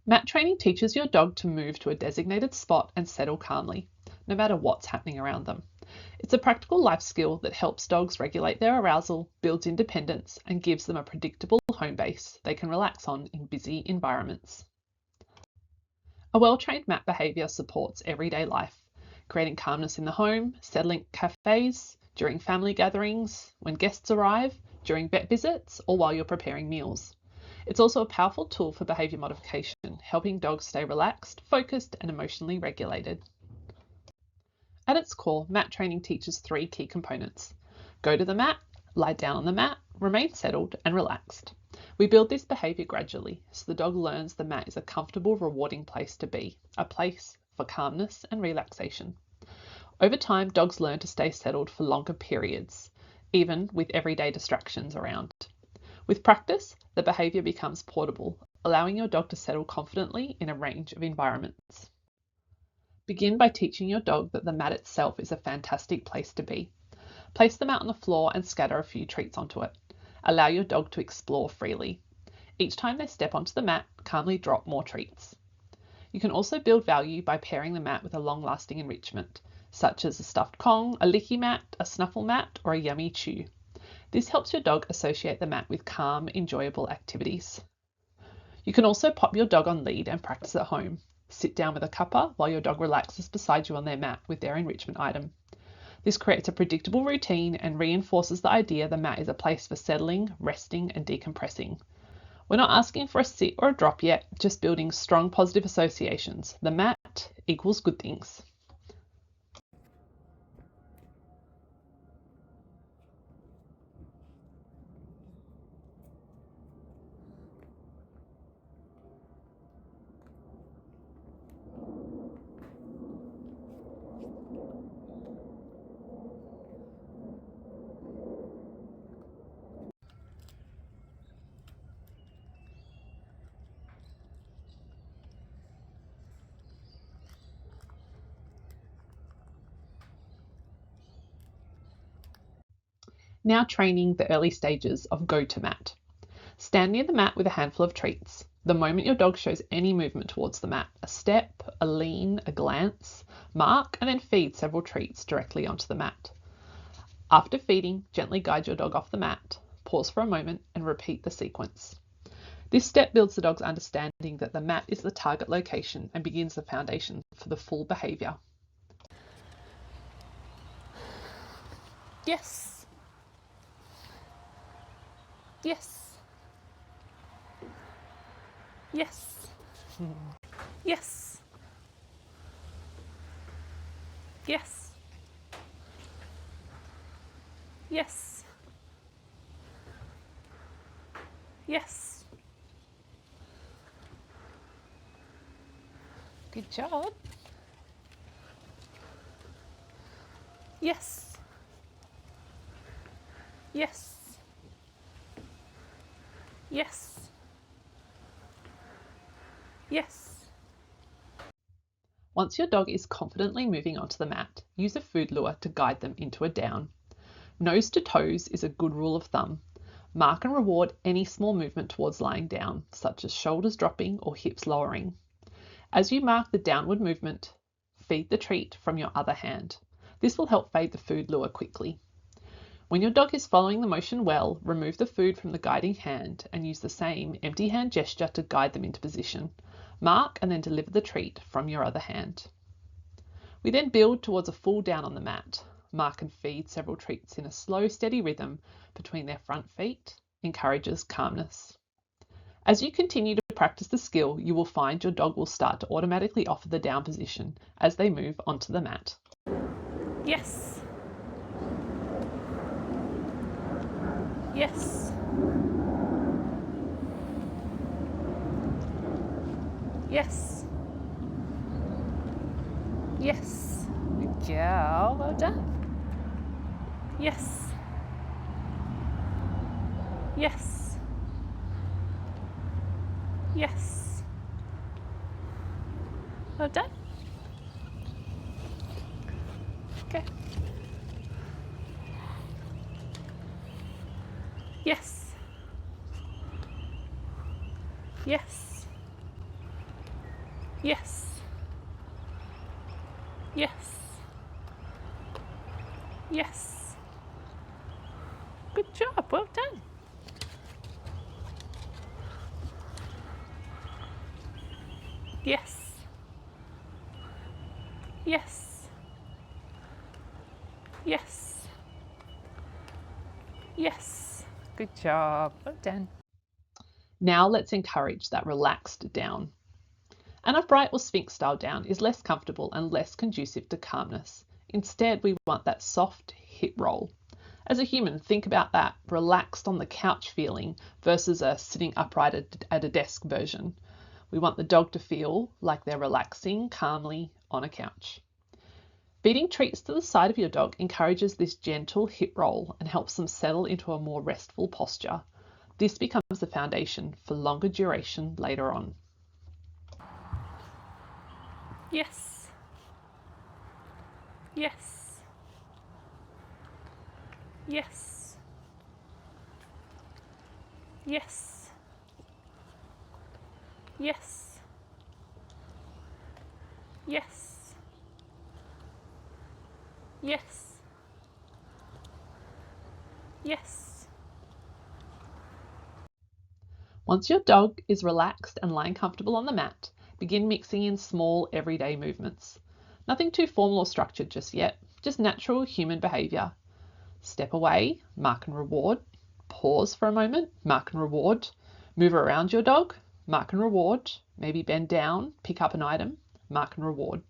Mat training teaches your dog to move to a designated spot and settle calmly, no matter what's happening around them. It's a practical life skill that helps dogs regulate their arousal, builds independence, and gives them a predictable home base they can relax on in busy environments. A well-trained mat behaviour supports everyday life, creating calmness in the home, settling at cafés, during family gatherings, when guests arrive, during vet visits, or while you're preparing meals. It's also a powerful tool for behaviour modification, helping dogs stay relaxed, focused, and emotionally regulated. At its core, mat training teaches three key components. Go to the mat, lie down on the mat, remain settled and relaxed. We build this behaviour gradually, so the dog learns the mat is a comfortable, rewarding place to be, a place for calmness and relaxation. Over time, dogs learn to stay settled for longer periods, even with everyday distractions around. With practice, the behaviour becomes portable, allowing your dog to settle confidently in a range of environments. Begin by teaching your dog that the mat itself is a fantastic place to be. Place the mat on the floor and scatter a few treats onto it. Allow your dog to explore freely. Each time they step onto the mat, calmly drop more treats. You can also build value by pairing the mat with a long-lasting enrichment, such as a stuffed Kong, a licky mat, a snuffle mat, or a yummy chew. This helps your dog associate the mat with calm, enjoyable activities. You can also pop your dog on lead and practice at home. Sit down with a cuppa while your dog relaxes beside you on their mat with their enrichment item. This creates a predictable routine and reinforces the idea the mat is a place for settling, resting, and decompressing. We're not asking for a sit or a drop yet, just building strong positive associations. The mat equals good things. Now training the early stages of go to mat. Stand near the mat with a handful of treats. The moment your dog shows any movement towards the mat, a step, a lean, a glance, mark and then feed several treats directly onto the mat. After feeding, gently guide your dog off the mat, pause for a moment and repeat the sequence. This step builds the dog's understanding that the mat is the target location and begins the foundation for the full behaviour. Yes. Yes. Yes. Yes. Yes. Yes. Yes. Good job. Yes. Yes. Yes. Yes. Once your dog is confidently moving onto the mat, use a food lure to guide them into a down. Nose to toes is a good rule of thumb. Mark and reward any small movement towards lying down, such as shoulders dropping or hips lowering. As you mark the downward movement, feed the treat from your other hand. This will help fade the food lure quickly. When your dog is following the motion well, remove the food from the guiding hand and use the same empty hand gesture to guide them into position. Mark and then deliver the treat from your other hand. We then build towards a full down on the mat. Mark and feed several treats in a slow, steady rhythm between their front feet, encourages calmness. As you continue to practice the skill, you will find your dog will start to automatically offer the down position as they move onto the mat. Yes. Yes. Yes. Yes. Good girl. Well done. Yes. Yes. Yes. Well done. Okay. Yes. Yes. Yes. Yes. Yes. Good job. Well done. Yes. Yes. Yes. Yes. Good job. Well done. Now let's encourage that relaxed down. An upright or sphinx style down is less comfortable and less conducive to calmness. Instead, we want that soft hip roll. As a human, think about that relaxed on the couch feeling versus a sitting upright at a desk version. We want the dog to feel like they're relaxing calmly on a couch. Feeding treats to the side of your dog encourages this gentle hip roll and helps them settle into a more restful posture. This becomes the foundation for longer duration later on. Yes. Yes. Yes. Yes. Yes. Yes. Yes. Yes. Once your dog is relaxed and lying comfortable on the mat, begin mixing in small everyday movements. Nothing too formal or structured just yet, just natural human behaviour. Step away, mark and reward. Pause for a moment, mark and reward. Move around your dog, mark and reward. Maybe bend down, pick up an item, mark and reward.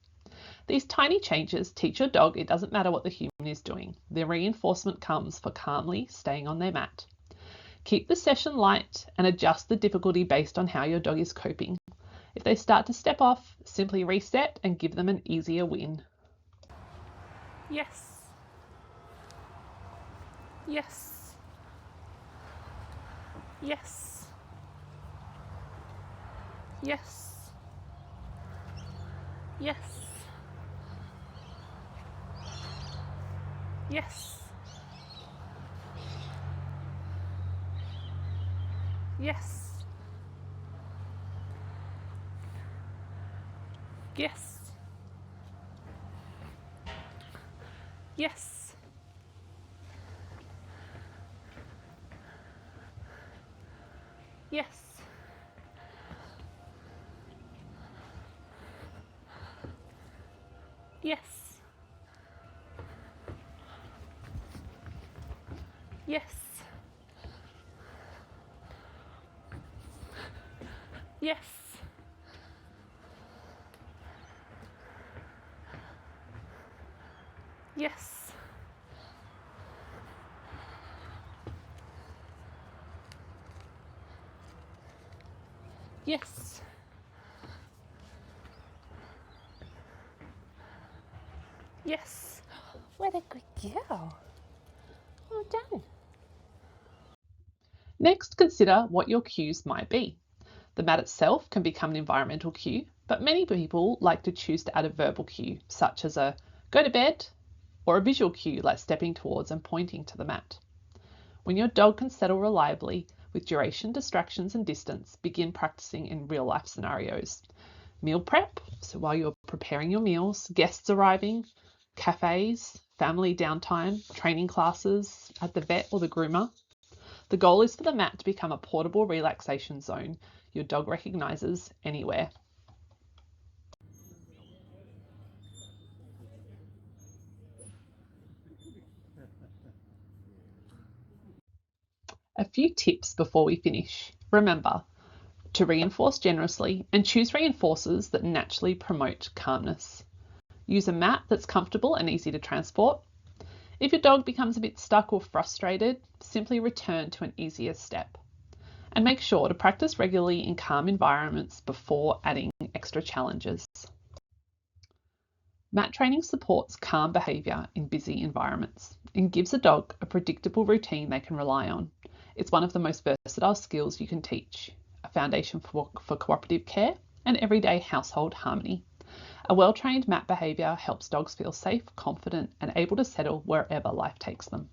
These tiny changes teach your dog it doesn't matter what the human is doing. The reinforcement comes for calmly staying on their mat. Keep the session light and adjust the difficulty based on how your dog is coping. If they start to step off, simply reset and give them an easier win. Yes. Yes. Yes. Yes. Yes. Yes. Yes. Yes. Yes. Yes. Yes. Yes. Yes. Yes. Yes. Yes. What a good girl. Well done. Next, consider what your cues might be. The mat itself can become an environmental cue, but many people like to choose to add a verbal cue, such as a go to bed, or a visual cue like stepping towards and pointing to the mat. When your dog can settle reliably with duration, distractions, and distance, begin practicing in real life scenarios. Meal prep, so while you're preparing your meals, guests arriving, cafés, family downtime, training classes at the vet or the groomer. The goal is for the mat to become a portable relaxation zone your dog recognises anywhere. A few tips before we finish. Remember to reinforce generously and choose reinforcers that naturally promote calmness. Use a mat that's comfortable and easy to transport. If your dog becomes a bit stuck or frustrated, simply return to an easier step. And make sure to practice regularly in calm environments before adding extra challenges. Mat training supports calm behaviour in busy environments and gives a dog a predictable routine they can rely on. It's one of the most versatile skills you can teach, a foundation for cooperative care and everyday household harmony. A well-trained mat behaviour helps dogs feel safe, confident, and able to settle wherever life takes them.